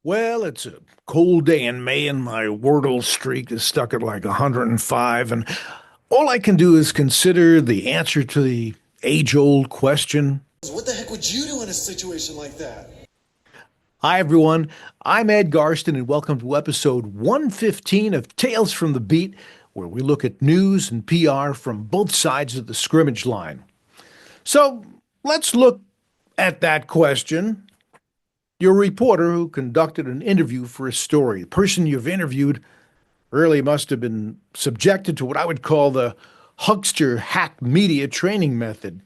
Well, it's a cold day in May, and my Wordle streak is stuck at like 105, and all I can do is consider the answer to the age-old question. What the heck would you do in a situation like that? Hi, everyone. I'm Ed Garsten, and welcome to episode 115 of Tales from the Beat, where we look at news and PR from both sides of the scrimmage line. So let's look at that question. You're a reporter who conducted an interview for a story. The person you've interviewed really must have been subjected to what I would call the huckster hack media training method.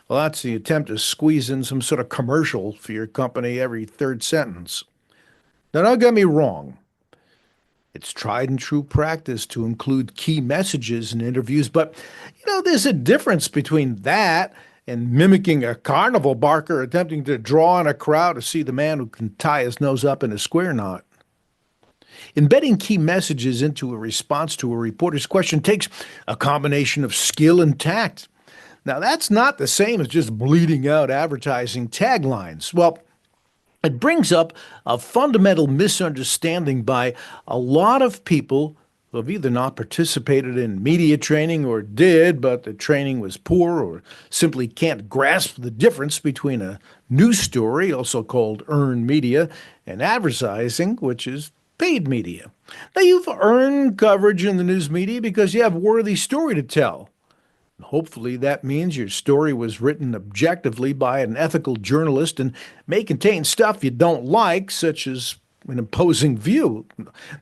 Well, that's the attempt to squeeze in some sort of commercial for your company every third sentence. Now, don't get me wrong. It's tried and true practice to include key messages in interviews, but there's a difference between that and mimicking a carnival barker attempting to draw in a crowd to see the man who can tie his nose up in a square knot. Embedding key messages into a response to a reporter's question takes a combination of skill and tact. Now, that's not the same as just bleeding out advertising taglines. Well, it brings up a fundamental misunderstanding by a lot of people who have either not participated in media training or did, but the training was poor or simply can't grasp the difference between a news story, also called earned media, and advertising, which is paid media. Now, you've earned coverage in the news media because you have a worthy story to tell. Hopefully, that means your story was written objectively by an ethical journalist and may contain stuff you don't like, such as an opposing view.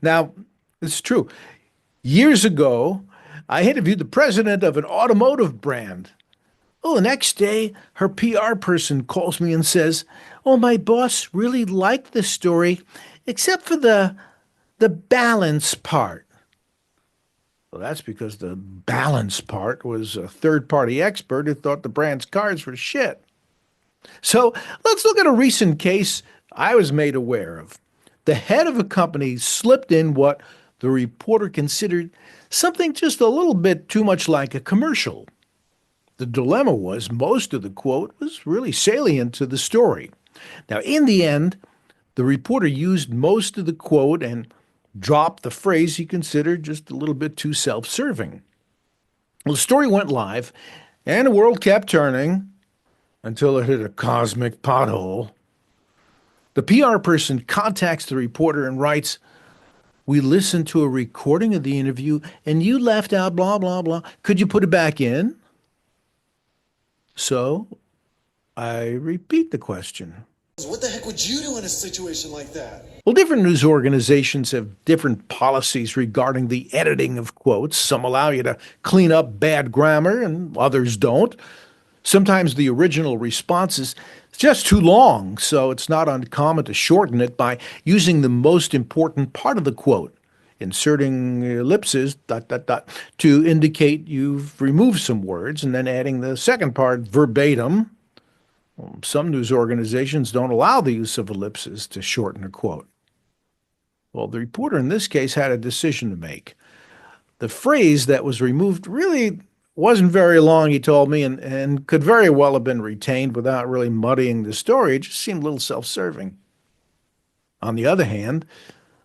Now, it's true. Years ago, I interviewed the president of an automotive brand. Oh, the next day, her PR person calls me and says, "Oh, my boss really liked the story, except for the balance part." Well, that's because the balance part was a third-party expert who thought the brand's cars were shit. So let's look at a recent case I was made aware of. The head of a company slipped in what the reporter considered something just a little bit too much like a commercial. The dilemma was most of the quote was really salient to the story. Now, in the end, the reporter used most of the quote and dropped the phrase he considered just a little bit too self-serving. Well, the story went live, and the world kept turning until it hit a cosmic pothole. The PR person contacts the reporter and writes, "We listened to a recording of the interview, and you left out blah, blah, blah. Could you put it back in?" So I repeat the question. What the heck would you do in a situation like that? Well, different news organizations have different policies regarding the editing of quotes. Some allow you to clean up bad grammar, and others don't. Sometimes the original response is just too long, so it's not uncommon to shorten it by using the most important part of the quote, inserting ellipses, dot, dot, dot, to indicate you've removed some words, and then adding the second part verbatim. Some news organizations don't allow the use of ellipses to shorten a quote. Well, the reporter in this case had a decision to make. The phrase that was removed really wasn't very long, he told me, and could very well have been retained without really muddying the story. It just seemed a little self-serving. On the other hand,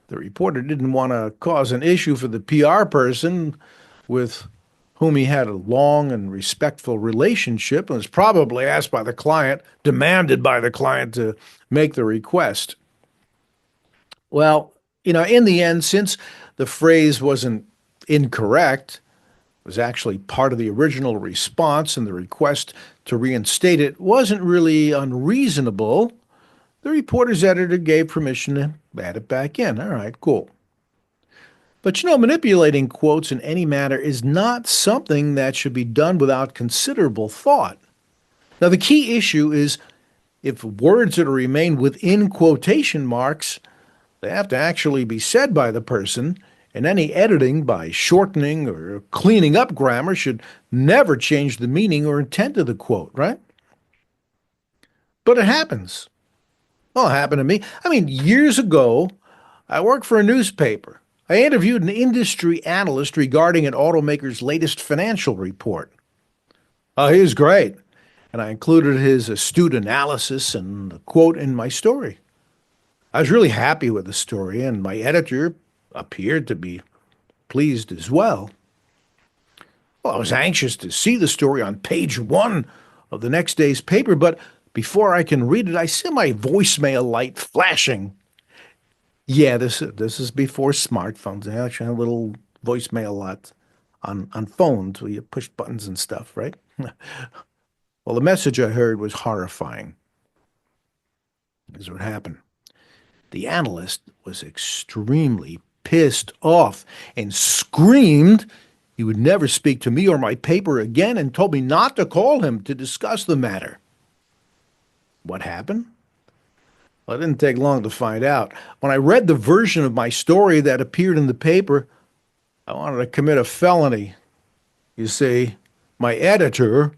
the reporter didn't want to cause an issue for the PR person with whom he had a long and respectful relationship and was probably asked by the client, demanded by the client to make the request. Well, in the end, since the phrase wasn't incorrect, it was actually part of the original response, and the request to reinstate it wasn't really unreasonable, the reporter's editor gave permission to add it back in. All right, cool. But manipulating quotes in any manner is not something that should be done without considerable thought. Now, the key issue is if words are to remain within quotation marks, they have to actually be said by the person, and any editing by shortening or cleaning up grammar should never change the meaning or intent of the quote, right? But it happens. Well, it happened to me. Years ago, I worked for a newspaper. I interviewed an industry analyst regarding an automaker's latest financial report. Oh, he was great, and I included his astute analysis and the quote in my story. I was really happy with the story, and my editor appeared to be pleased as well. Well, I was anxious to see the story on page one of the next day's paper, but before I can read it, I see my voicemail light flashing. Yeah, this is before smartphones. They actually had little voicemail lots on phones where you push buttons and stuff, right? Well, the message I heard was horrifying. Here's what happened. The analyst was extremely pissed off and screamed he would never speak to me or my paper again and told me not to call him to discuss the matter. What happened? Well, it didn't take long to find out. When I read the version of my story that appeared in the paper, I wanted to commit a felony. You see, my editor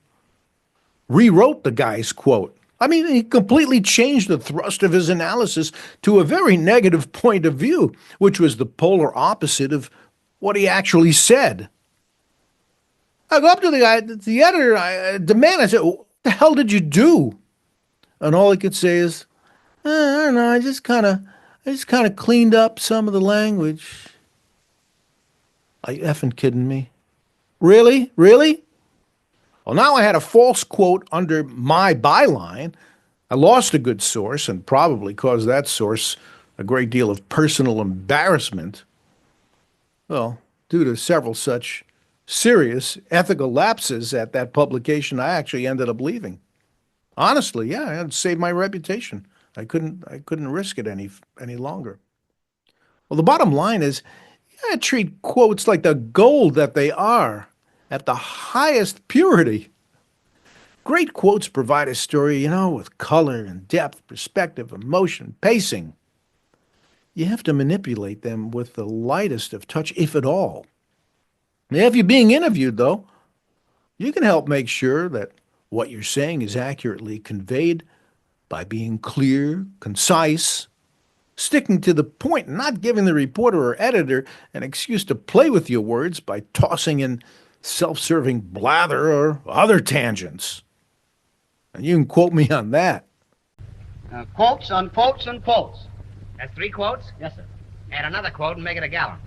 rewrote the guy's quote. I mean, he completely changed the thrust of his analysis to a very negative point of view, which was the polar opposite of what he actually said. I go up to the guy, the editor, I demand, I said, what the hell did you do? And all he could say is, I don't know, I just kind of cleaned up some of the language. Are you effing kidding me? Really? Really? Well, now I had a false quote under my byline. I lost a good source and probably caused that source a great deal of personal embarrassment. Well, due to several such serious ethical lapses at that publication, I actually ended up leaving. Honestly, yeah, I had to save my reputation. I couldn't risk it any longer. Well, the bottom line is, you gotta treat quotes like the gold that they are, at the highest purity. Great quotes provide a story, with color and depth, perspective, emotion, pacing. You have to manipulate them with the lightest of touch, if at all. If you're being interviewed, though, you can help make sure that what you're saying is accurately conveyed by being clear, concise, sticking to the point, and not giving the reporter or editor an excuse to play with your words by tossing in self-serving blather or other tangents. And you can quote me on that. Quotes, unquotes, and quotes. That's three quotes? Yes, sir. Add another quote and make it a gallon.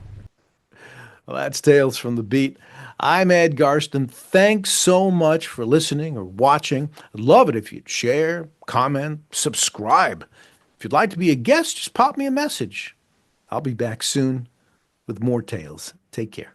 Well, that's Tales from the Beat. I'm Ed Garsten. Thanks so much for listening or watching. I'd love it if you'd share, comment, subscribe. If you'd like to be a guest, just pop me a message. I'll be back soon with more tales. Take care.